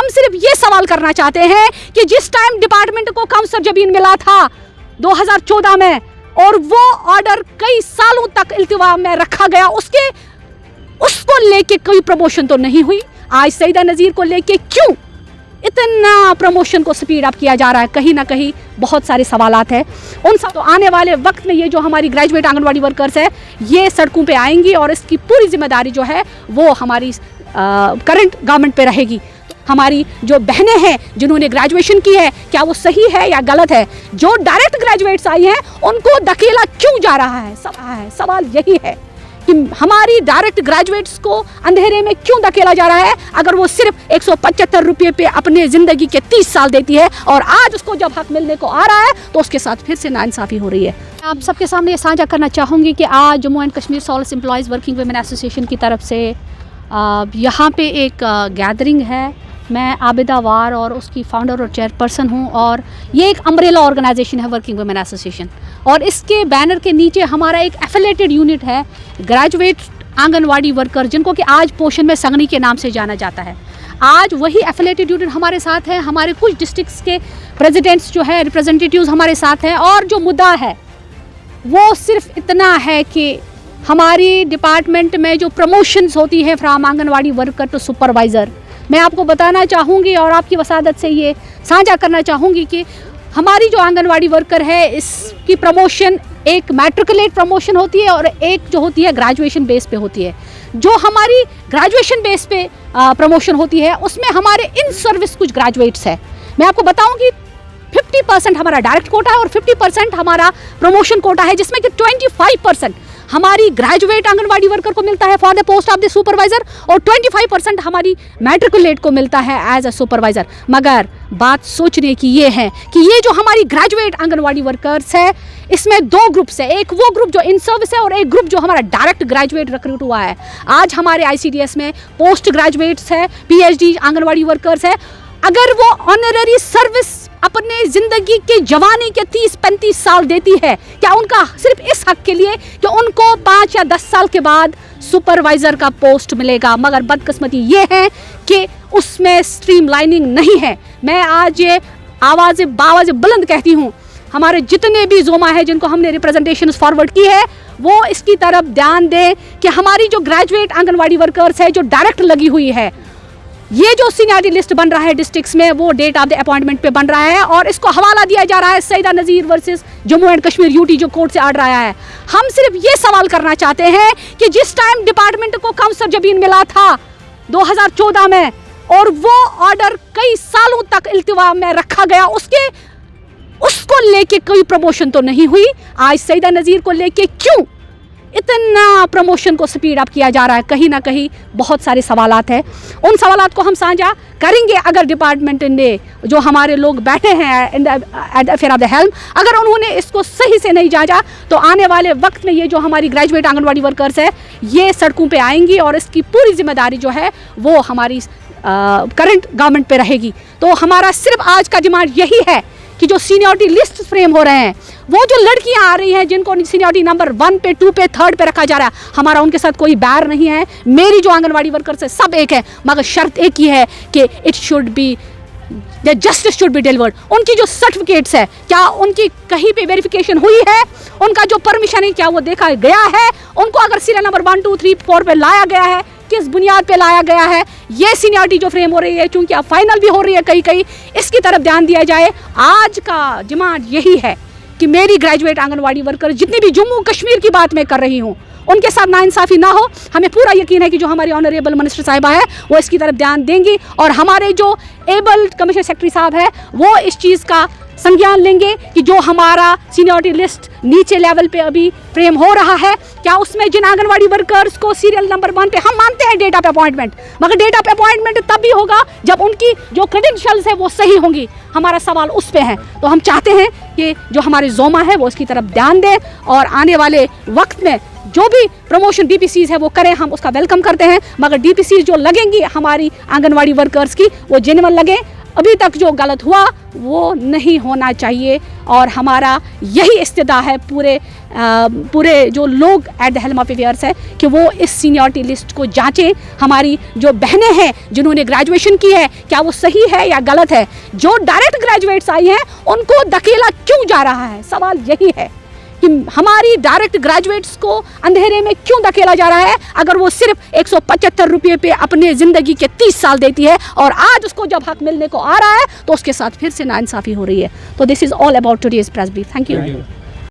हम सिर्फ ये सवाल करना चाहते हैं कि जिस टाइम डिपार्टमेंट को कम सरजमीन मिला था 2014 में और वो ऑर्डर कई सालों तक इल्तिवा में रखा गया, उसको लेके कोई प्रमोशन तो नहीं हुई। आज सईदा नज़ीर को लेके क्यों इतना प्रमोशन को स्पीड अप किया जा रहा है? कहीं ना कहीं बहुत सारे सवालात हैं। उन सब तो आने वाले वक्त में ये जो हमारी ग्रेजुएट आंगनवाड़ी वर्कर्स है ये सड़कों पे आएंगी और इसकी पूरी जिम्मेदारी जो है वो हमारी करंट गवर्नमेंट पे रहेगी। हमारी जो बहनें हैं जिन्होंने ग्रेजुएशन की है, क्या वो सही है या गलत है? जो डायरेक्ट ग्रेजुएट्स आई हैं उनको धकेला क्यों जा रहा है? सवाल यही है कि हमारी डायरेक्ट ग्रेजुएट्स को अंधेरे में क्यों धकेला जा रहा है, अगर वो सिर्फ 175 रुपये पे अपने ज़िंदगी के 30 साल देती है और आज उसको जब हक मिलने को आ रहा है तो उसके साथ फिर से नाइंसाफ़ी हो रही है। आप सबके सामने ये साझा करना चाहूँगी कि आज Jammu and Kashmir Solis employees working women association की तरफ से यहाँ पे एक गैदरिंग है। मैं आबिदा वार और उसकी फाउंडर और चेयरपर्सन हूँ और ये एक अम्ब्रेला ऑर्गेनाइजेशन है वर्किंग वुमेन एसोसिएशन, और इसके बैनर के नीचे हमारा एक एफिलेटेड यूनिट है ग्रेजुएट आंगनवाड़ी वर्कर, जिनको कि आज पोषण में संगनी के नाम से जाना जाता है। आज वही एफिलेटेड यूनिट हमारे साथ है, हमारे कुछ डिस्ट्रिक्ट्स के प्रेसिडेंट्स जो है, रिप्रेजेंटेटिव्स हमारे साथ हैं, और जो मुद्दा है वो सिर्फ इतना है कि हमारी डिपार्टमेंट में जो प्रमोशंस होती है from Anganwadi worker to supervisor, मैं आपको बताना चाहूँगी और आपकी वसादत से ये साझा करना चाहूँगी कि हमारी जो आंगनवाड़ी वर्कर है इसकी प्रमोशन एक मैट्रिकुलेट प्रमोशन होती है और एक जो होती है ग्रेजुएशन बेस पे होती है। जो हमारी ग्रेजुएशन बेस पे प्रमोशन होती है उसमें हमारे इन सर्विस कुछ ग्रेजुएट्स है। मैं आपको बताऊँगी 50% हमारा डायरेक्ट कोटा है और 50% हमारा प्रमोशन कोटा है, जिसमें कि 25% हमारी ग्रेजुएट आंगनवाड़ी वर्कर को मिलता है for the post of the supervisor और 25% हमारी मैट्रिकुलेट को मिलता है एज अ सुपरवाइज़र। मगर बात सोचने की ये है कि ये जो हमारी ग्रेजुएट आंगनवाड़ी वर्कर्स है इसमें दो ग्रुप्स है, एक वो ग्रुप जो इन सर्विस है और एक ग्रुप जो हमारा डायरेक्ट ग्रेजुएट रिक्रूट हुआ है। आज हमारे ICDS में पोस्ट ग्रेजुएट्स है, PhD आंगनवाड़ी वर्कर्स है। अगर वो ऑनररी सर्विस अपने ज़िंदगी के जवानी के 30-35 साल देती है, क्या उनका सिर्फ इस हक के लिए कि उनको 5 या 10 साल के बाद सुपरवाइज़र का पोस्ट मिलेगा? मगर बदकिस्मती ये है कि उसमें स्ट्रीमलाइनिंग नहीं है। मैं आज ये बावाज़ बुलंद कहती हूँ, हमारे जितने भी जोमा है जिनको हमने रिप्रेजेंटेशन फॉरवर्ड की है वो इसकी तरफ ध्यान दें कि हमारी जो ग्रेजुएट आंगनवाड़ी वर्कर्स है जो डायरेक्ट लगी हुई है, ये जो सीनियरिटी लिस्ट बन रहा है डिस्ट्रिक्ट्स में वो डेट ऑफ द अपॉइंटमेंट पे बन रहा है और इसको हवाला दिया जा रहा है Saeeda Nazir versus Jammu and Kashmir UT जो कोर्ट से ऑर्डर आया है। हम सिर्फ ये सवाल करना चाहते हैं कि जिस टाइम डिपार्टमेंट को कम सरजमीन मिला था 2014 में और वो ऑर्डर कई सालों तक इल्तिवा में रखा गया, उसको लेके कोई प्रमोशन तो नहीं हुई। आज सईदा नज़ीर को लेके क्यों इतना प्रमोशन को स्पीड अप किया जा रहा है? कहीं ना कहीं बहुत सारे सवालात हैं। उन सवालात को हम साझा करेंगे अगर डिपार्टमेंट ने जो हमारे लोग बैठे हैं at the affair of the helm, अगर उन्होंने इसको सही से नहीं जांचा तो आने वाले वक्त में ये जो हमारी ग्रेजुएट आंगनवाड़ी वर्कर्स है ये सड़कों पे आएंगी और इसकी पूरी जिम्मेदारी जो है वो हमारी करंट गवर्नमेंट पे रहेगी। तो हमारा सिर्फ आज का डिमांड यही है कि जो सीनियरिटी लिस्ट फ्रेम हो रहे हैं, वो जो लड़कियां आ रही हैं जिनको सीनियरिटी नंबर 1 पे 2 पे 3 पे रखा जा रहा है, हमारा उनके साथ कोई बैर नहीं है। मेरी जो आंगनवाड़ी वर्कर्स है सब एक है, मगर शर्त एक ही है कि it should be the justice should be delivered. उनकी जो सर्टिफिकेट्स है क्या उनकी कहीं पे वेरिफिकेशन हुई है? उनका जो परमिशन है क्या वो देखा गया है? उनको अगर सीरियल नंबर 1 2 3 4 पे लाया गया है, किस बुनियाद पे लाया गया है? ये सीनियरिटी जो फ्रेम हो रही है चूंकि अब फाइनल भी हो रही है कहीं इसकी तरफ ध्यान दिया जाए। आज का डिमांड यही है कि मेरी ग्रेजुएट आंगनवाड़ी वर्कर जितनी भी जम्मू कश्मीर की बात मैं कर रही हूँ उनके साथ नाइंसाफ़ी ना हो। हमें पूरा यकीन है कि जो हमारी ऑनरेबल मिनिस्टर साहिबा है वो इसकी तरफ ध्यान देंगी और हमारे जो एबल कमिश्नर सेक्रेटरी साहब है वो इस चीज़ का संज्ञान लेंगे कि जो हमारा सीनियरिटी लिस्ट नीचे लेवल पे अभी फ्रेम हो रहा है, क्या उसमें जिन आंगनवाड़ी वर्कर्स को सीरियल नंबर 1 पे हम मानते हैं डेट ऑफ अपॉइंटमेंट, मगर डेट ऑफ अपॉइंटमेंट तब भी होगा जब उनकी जो क्रेडेंशियल्स है वो सही होंगी। हमारा सवाल उस पे है। तो हम चाहते हैं कि जो हमारे जोमा है वो इसकी तरफ ध्यान दें और आने वाले वक्त में जो भी प्रमोशन DPCs है वो करें, हम उसका वेलकम करते हैं। मगर DPCs जो लगेंगी हमारी आंगनवाड़ी वर्कर्स की वो जेन्युइन लगे। अभी तक जो गलत हुआ वो नहीं होना चाहिए। और हमारा यही इस्तिदा है पूरे जो लोग at the helm of affairs है कि वो इस सीनियरिटी लिस्ट को जांचें। हमारी जो बहनें हैं जिन्होंने ग्रेजुएशन की है, क्या वो सही है या गलत है? जो डायरेक्ट ग्रेजुएट्स आई हैं उनको धकेला क्यों जा रहा है? सवाल यही है कि हमारी डायरेक्ट ग्रेजुएट्स को अंधेरे में क्यों धकेला जा रहा है, अगर वो सिर्फ 175 रुपये पे अपने ज़िंदगी के 30 साल देती है और आज उसको जब हक मिलने को आ रहा है तो उसके साथ फिर से नाइंसाफ़ी हो रही है। तो this is all about today's press brief. Thank you.